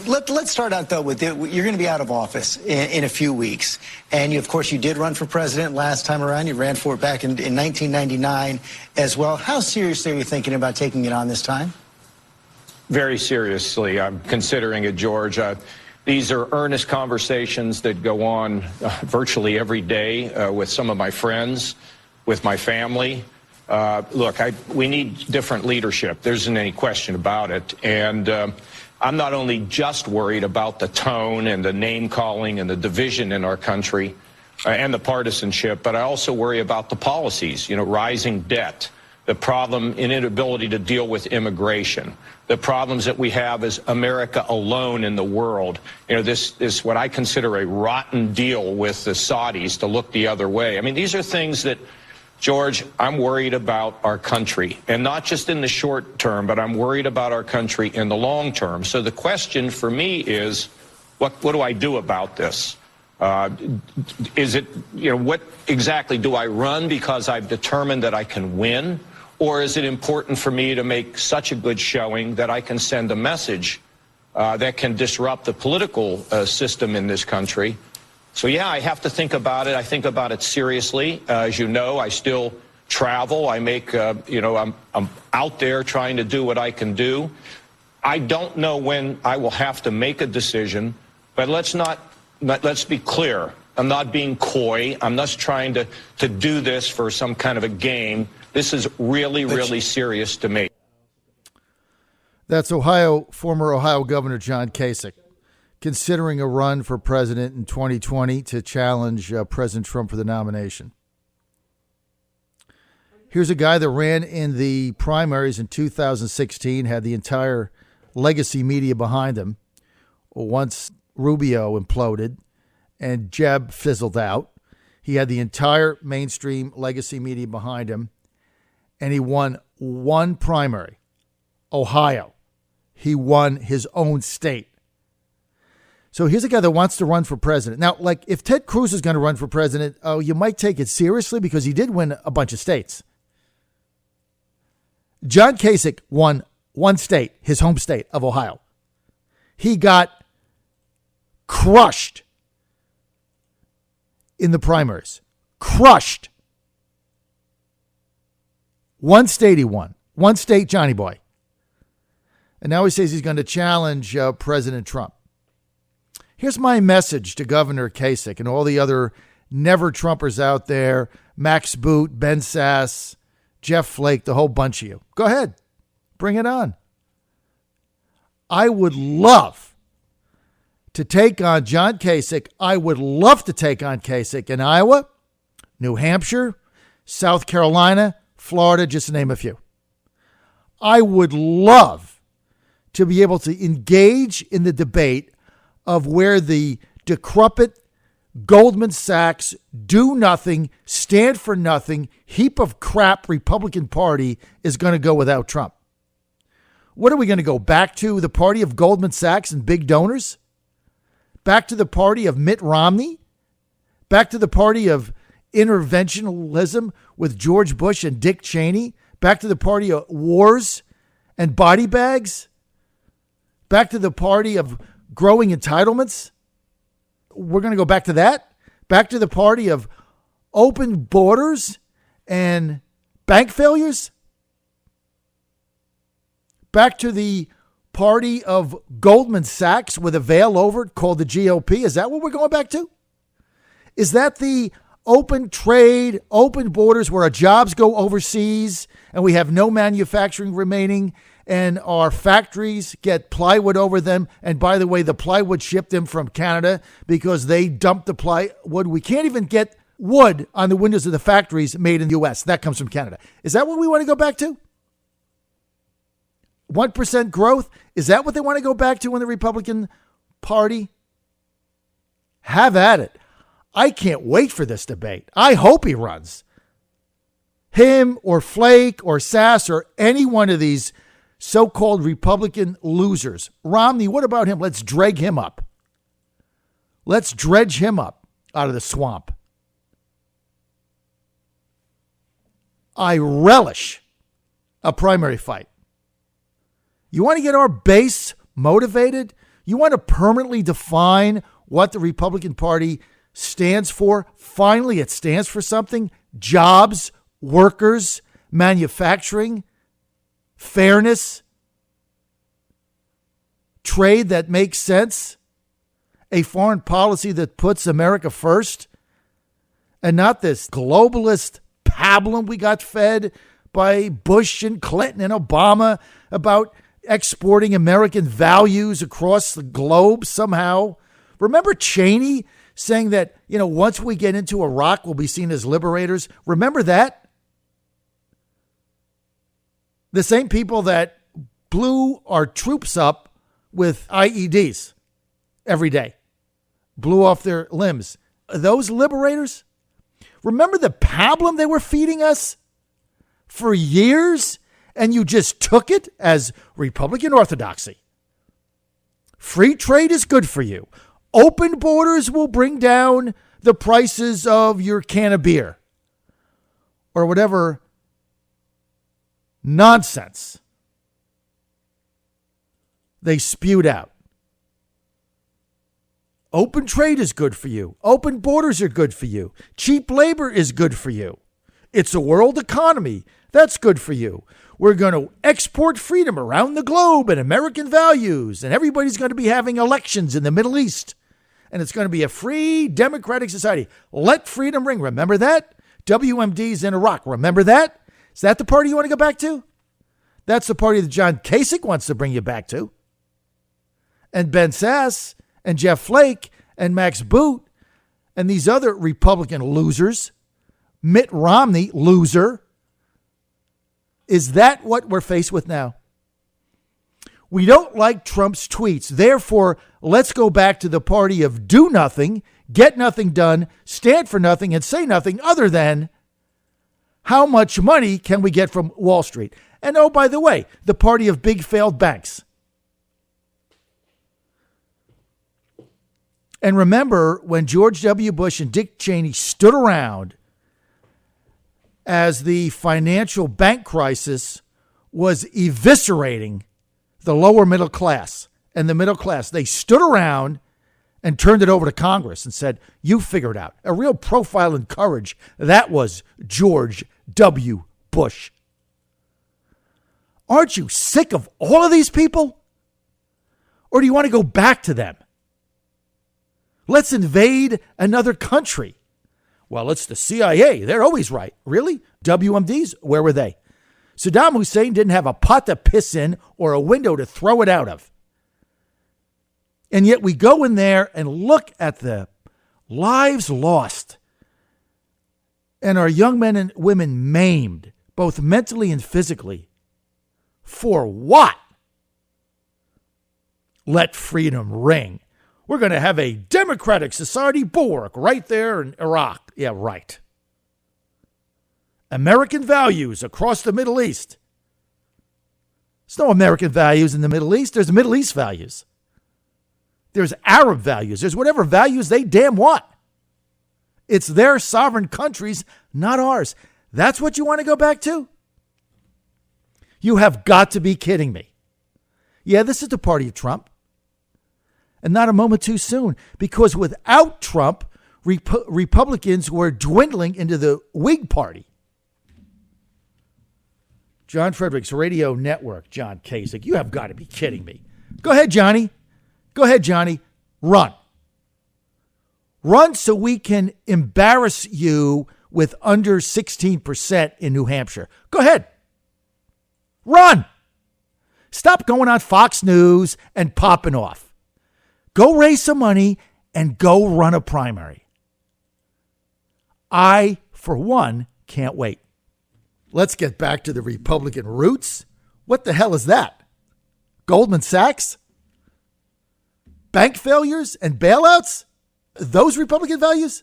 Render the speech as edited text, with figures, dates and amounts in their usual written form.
Let's start out, though, with you're going to be out of office in a few weeks. And, of course, you did run for president last time around. You ran for it back in 1999 as well. How seriously are you thinking about taking it on this time? Very seriously. I'm considering it, George. These are earnest conversations that go on virtually every day with some of my friends, with my family. Look, we need different leadership. There isn't any question about it. And I'm not only just worried about the tone and the name-calling and the division in our country and the partisanship, but I also worry about the policies, rising debt, the problem and inability to deal with immigration, the problems that we have as America alone in the world. This is what I consider a rotten deal with the Saudis to look the other way. I mean, these are things that, George, I'm worried about our country, and not just in the short term, but I'm worried about our country in the long term. So the question for me is, what do I do about this? Is it, what exactly do I run because I've determined that I can win? Or is it important for me to make such a good showing that I can send a message that can disrupt the political system in this country? So, yeah, I have to think about it. I think about it seriously. As you know, I still travel. I make, I'm out there trying to do what I can do. I don't know when I will have to make a decision, but let's be clear. I'm not being coy. I'm not trying to do this for some kind of a game. This is really, really serious to me. That's former Ohio Governor John Kasich, considering a run for president in 2020 to challenge President Trump for the nomination. Here's a guy that ran in the primaries in 2016, had the entire legacy media behind him. Once Rubio imploded and Jeb fizzled out, he had the entire mainstream legacy media behind him, and he won one primary, Ohio. He won his own state. So here's a guy that wants to run for president. Now, like, if Ted Cruz is going to run for president, you might take it seriously because he did win a bunch of states. John Kasich won one state, his home state of Ohio. He got crushed in the primaries. Crushed. One state he won. One state, Johnny Boy. And now he says he's going to challenge President Trump. Here's my message to Governor Kasich and all the other never-Trumpers out there, Max Boot, Ben Sass, Jeff Flake, the whole bunch of you. Go ahead. Bring it on. I would love to take on John Kasich. I would love to take on Kasich in Iowa, New Hampshire, South Carolina, Florida, just to name a few. I would love to be able to engage in the debate of where the decrepit Goldman-Sachs, do nothing, stand for nothing, heap of crap Republican Party is going to go without Trump. What are we going to go back to? The party of Goldman Sachs and big donors? Back to the party of Mitt Romney? Back to the party of interventionism with George Bush and Dick Cheney? Back to the party of wars and body bags? Back to the party of growing entitlements? We're going to go back to that? Back to the party of open borders and bank failures? Back to the party of Goldman Sachs with a veil over it called the GOP? Is that what we're going back to? Is that the open trade, open borders where our jobs go overseas and we have no manufacturing remaining and our factories get plywood over them? And by the way, the plywood shipped in from Canada because they dumped the plywood. We can't even get wood on the windows of the factories made in the U.S. That comes from Canada. Is that what we want to go back to? 1% growth? Is that what they want to go back to in the Republican Party? Have at it. I can't wait for this debate. I hope he runs. Him or Flake or Sass or any one of these so-called Republican losers. Romney, what about him? Let's drag him up. Let's dredge him up out of the swamp. I relish a primary fight. You want to get our base motivated? You want to permanently define what the Republican Party stands for? Finally, it stands for something. Jobs, workers, manufacturing, fairness, trade that makes sense, a foreign policy that puts America first, and not this globalist pablum we got fed by Bush and Clinton and Obama about exporting American values across the globe somehow. Remember Cheney saying that, once we get into Iraq, we'll be seen as liberators? Remember that? The same people that blew our troops up with IEDs every day, blew off their limbs. Those liberators? Remember the pablum they were feeding us for years, and you just took it as Republican orthodoxy. Free trade is good for you. Open borders will bring down the prices of your can of beer or whatever nonsense they spewed out. Open trade is good for you. Open borders are good for you. Cheap labor is good for you. It's a world economy. That's good for you. We're going to export freedom around the globe and American values, and everybody's going to be having elections in the Middle East, and it's going to be a free democratic society. Let freedom ring. Remember that? WMD's in Iraq. Remember that? Is that the party you want to go back to? That's the party that John Kasich wants to bring you back to. And Ben Sasse and Jeff Flake and Max Boot and these other Republican losers. Mitt Romney, loser. Is that what we're faced with now? We don't like Trump's tweets. Therefore, let's go back to the party of do nothing, get nothing done, stand for nothing, and say nothing other than how much money can we get from Wall Street? And oh, by the way, the party of big failed banks. And remember when George W. Bush and Dick Cheney stood around as the financial bank crisis was eviscerating the lower middle class and the middle class. They stood around and turned it over to Congress and said, you figure it out. A real profile in courage. That was George W. Bush. Aren't you sick of all of these people? Or do you want to go back to them? Let's invade another country. Well, it's the CIA. They're always right. Really? WMDs? Where were they? Saddam Hussein didn't have a pot to piss in or a window to throw it out of. And yet we go in there and look at the lives lost and our young men and women maimed, both mentally and physically. For what? Let freedom ring. We're going to have a democratic society bulwark right there in Iraq. Yeah, right. American values across the Middle East. There's no American values in the Middle East. There's Middle East values. There's Arab values. There's whatever values they damn want. It's their sovereign countries, not ours. That's what you want to go back to? You have got to be kidding me. Yeah, this is the party of Trump. And not a moment too soon, because without Trump, Republicans were dwindling into the Whig Party. John Fredericks Radio Network, John Kasich. You have got to be kidding me. Go ahead, Johnny. Go ahead, Johnny. Run. Run so we can embarrass you with under 16% in New Hampshire. Go ahead. Run. Stop going on Fox News and popping off. Go raise some money and go run a primary. I, for one, can't wait. Let's get back to the Republican roots. What the hell is that? Goldman Sachs? Bank failures and bailouts? Those Republican values?